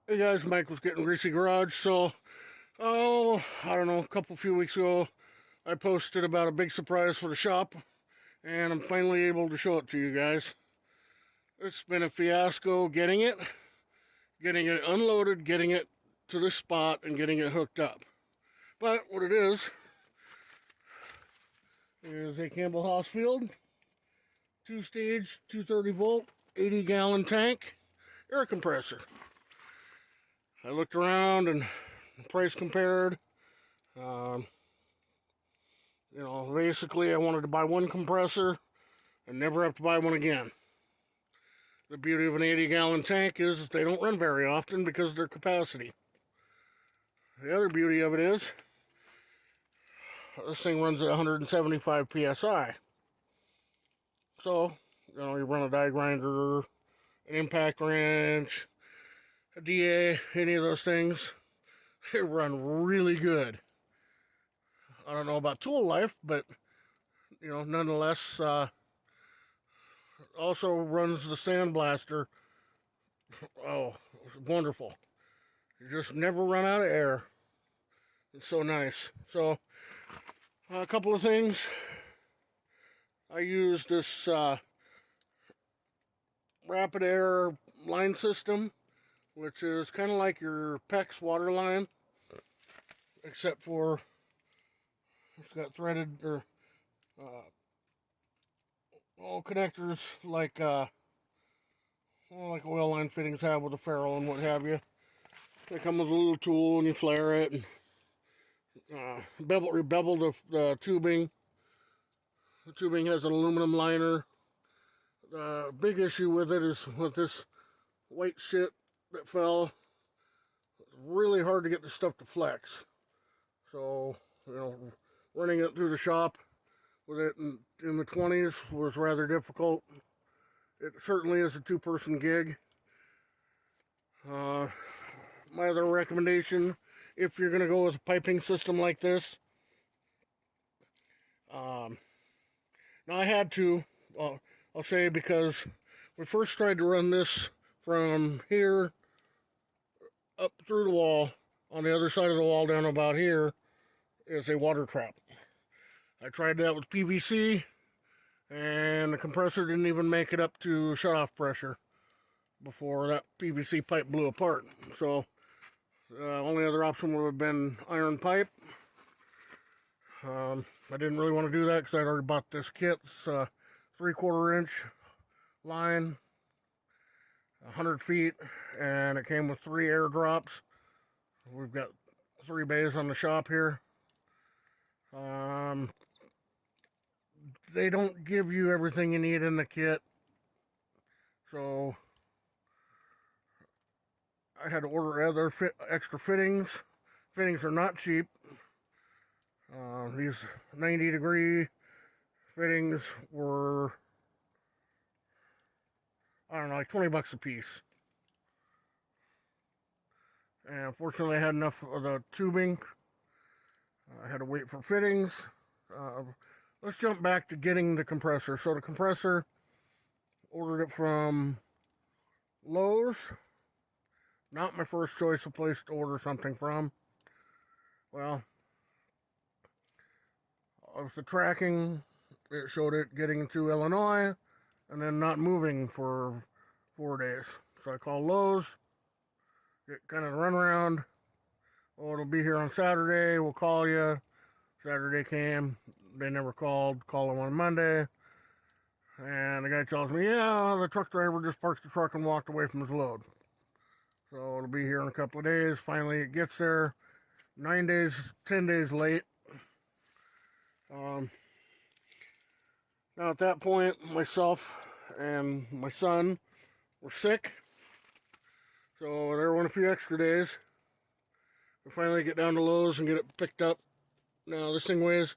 Hey guys, Mike was Gettin Greasy Garage. I don't know, few weeks ago, I posted about a big surprise for the shop, and I'm finally able to show it to you guys. It's been a fiasco getting it unloaded, getting it to the spot, and getting it hooked up. But what it is a Campbell Hausfield 2-stage, 230-volt, 80-gallon tank air compressor. I looked around and price compared. Um, basically, I wanted to buy one compressor and never have to buy one again. The beauty of an 80-gallon tank is they don't run very often because of their capacity. The other beauty of it is this thing runs at 175 psi. So, you run a die grinder, an impact wrench, a DA, any of those things, they run really good. I don't know about tool life, but nonetheless, also runs the sandblaster. Oh, it's wonderful. You just never run out of air. It's so nice. So, a couple of things. I use this rapid air line system, which is kind of like your PEX water line, except for it's got threaded or uh, all connectors like oil line fittings have with a ferrule and what have you. They come with a little tool and you flare it and bevel the tubing. The tubing has an aluminum liner. The big issue with it is with this white shit that fell. It's really hard to get the stuff to flex. So, running it through the shop with it in the 20s was rather difficult. It certainly is a two-person gig. My other recommendation, if you're going to go with a piping system like this, now I had to, I'll say, because we first tried to run this from here up through the wall. On the other side of the wall down about here is a water trap. I tried that with PVC, and the compressor didn't even make it up to shutoff pressure before that PVC pipe blew apart. So the only other option would have been iron pipe. I didn't really want to do that because I'd already bought this kit. It's 3/4 inch line, 100 feet, and it came with 3 air drops. We've got 3 bays on the shop here. They don't give you everything you need in the kit, so I had to order other extra fittings. Fittings are not cheap. These 90-degree fittings were, I don't know, like $20 a piece. And fortunately, I had enough of the tubing. I had to wait for fittings. Let's jump back to getting the compressor. So the compressor, ordered it from Lowe's. Not my first choice of place to order something from. Well, with the tracking, it showed it getting to Illinois and then not moving for 4 days. So I called Lowe's, get kind of the runaround. Oh, it'll be here on Saturday. We'll call you. Saturday came. They never called. Call them on Monday. And the guy tells me, yeah, the truck driver just parked the truck and walked away from his load. So it'll be here in a couple of days. Finally, it gets there. 9 days, 10 days late. Now, at that point, myself and my son were sick. So there went a few extra days. We finally get down to Lowe's and get it picked up. Now, this thing weighs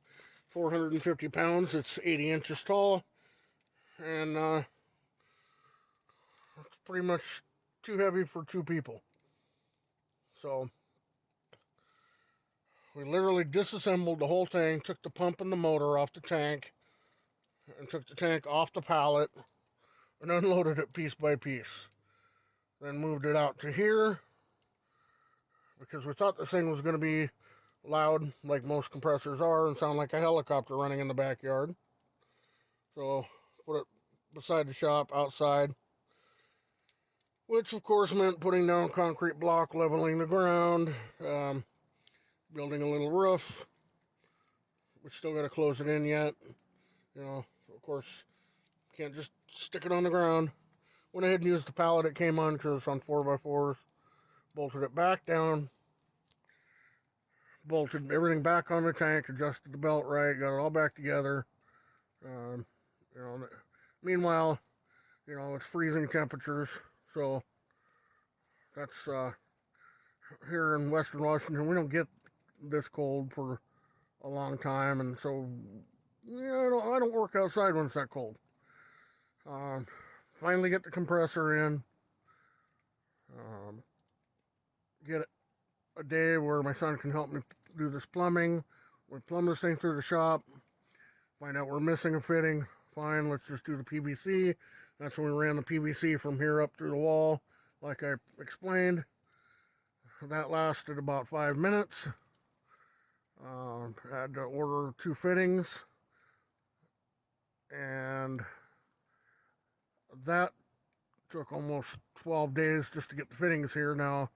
450 pounds. It's 80 inches tall. And it's pretty much too heavy for 2 people. So we literally disassembled the whole thing, took the pump and the motor off the tank, and took the tank off the pallet, and unloaded it piece by piece. Then moved it out to here, because we thought this thing was going to be loud, like most compressors are, and sound like a helicopter running in the backyard. So put it beside the shop outside, which of course meant putting down a concrete block, leveling the ground, building a little roof. We still got to close it in yet. Of course, can't just stick it on the ground. Went ahead and used the pallet it came on because it's on 4x4s. Bolted it back down. Bolted everything back on the tank. Adjusted the belt right. Got it all back together. Um, you know, meanwhile, it's freezing temperatures. So that's here in Western Washington. We don't get this cold for a long time, and so I don't work outside when it's that cold. Finally get the compressor in. Get a day where my son can help me do this plumbing. We plumb this thing through the shop. Find out we're missing a fitting. Fine, let's just do the PVC. That's when we ran the PVC from here up through the wall, like I explained. That lasted about 5 minutes. Had to order 2 fittings. And that took almost 12 days just to get the fittings here. Now,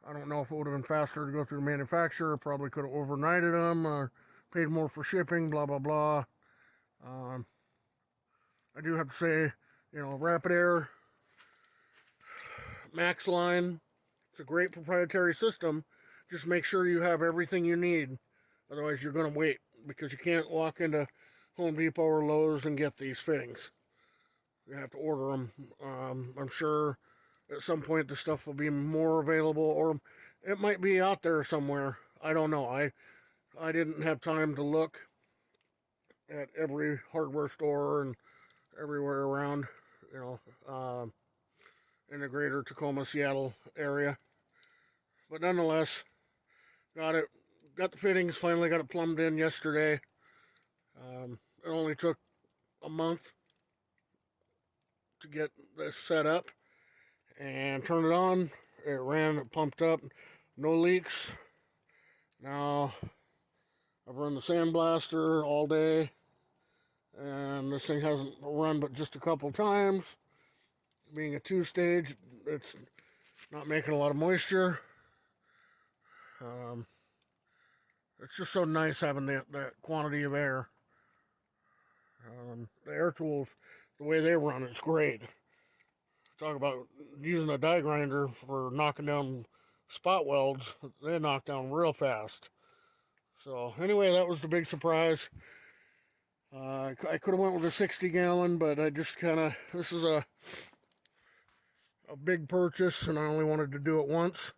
I don't know if it would have been faster to go through the manufacturer. Probably could have overnighted them or paid more for shipping, blah, blah, blah. I do have to say, Rapid Air, Max Line, it's a great proprietary system. Just make sure you have everything you need. Otherwise, you're going to wait because you can't walk into Home Depot or Lowe's and get these fittings. You have to order them. I'm sure at some point the stuff will be more available, or it might be out there somewhere. I don't know. I didn't have time to look at every hardware store and everywhere around, in the greater Tacoma, Seattle area. But nonetheless, got the fittings, finally got it plumbed in yesterday. It only took a month to get this set up and turn it on. It ran, it pumped up, no leaks. Now, I've run the sandblaster all day, and this thing hasn't run but just a couple times. Being a 2-stage, it's not making a lot of moisture. It's just so nice having that quantity of air. The air tools, the way they run, it's great. Talk about using a die grinder for knocking down spot welds. They knock down real fast. So anyway, that was the big surprise. I could have went with a 60-gallon, but I just this is a big purchase, and I only wanted to do it once.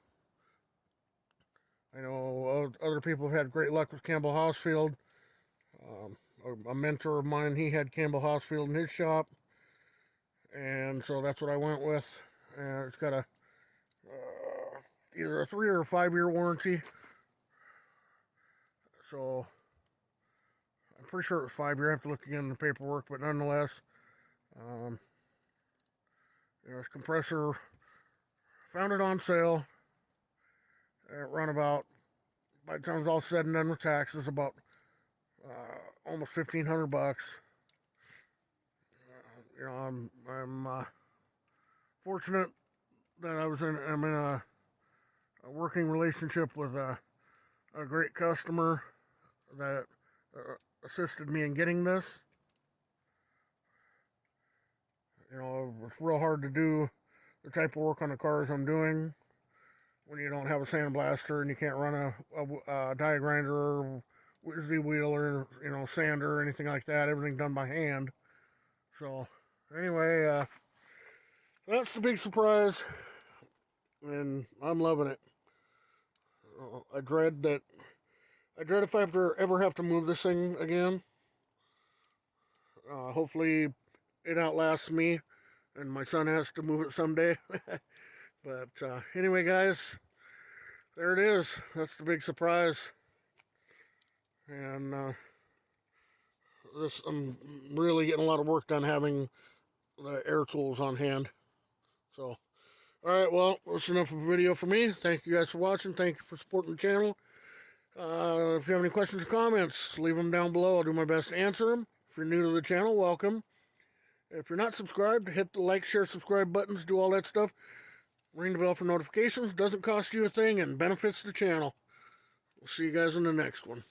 I know other people have had great luck with Campbell Hausfield. A mentor of mine, he had Campbell Hausfield in his shop, and so that's what I went with. It's got a either a 3 or a 5-year warranty. So I'm pretty sure it was 5-year. I have to look again in the paperwork, but nonetheless, this compressor, found it on sale. It run about, by the time it's all said and done with taxes, about almost $1,500. I'm fortunate that I'm in a working relationship with a great customer that assisted me in getting this. It's real hard to do the type of work on the cars I'm doing when you don't have a sandblaster and you can't run a die grinder or Z-wheel or sander or anything like that. Everything done by hand. So anyway, that's the big surprise, and I'm loving it. I dread if I ever have to move this thing again. Hopefully it outlasts me and my son has to move it someday. But anyway, guys, there it is. That's the big surprise. And I'm really getting a lot of work done having the air tools on hand. So, Alright, well, that's enough of a video for me. Thank you guys for watching. Thank you for supporting the channel. If you have any questions or comments, leave them down below. I'll do my best to answer them. If you're new to the channel, welcome. If you're not subscribed, hit the like, share, subscribe buttons, do all that stuff. Ring the bell for notifications. Doesn't cost you a thing and benefits the channel. We'll see you guys in the next one.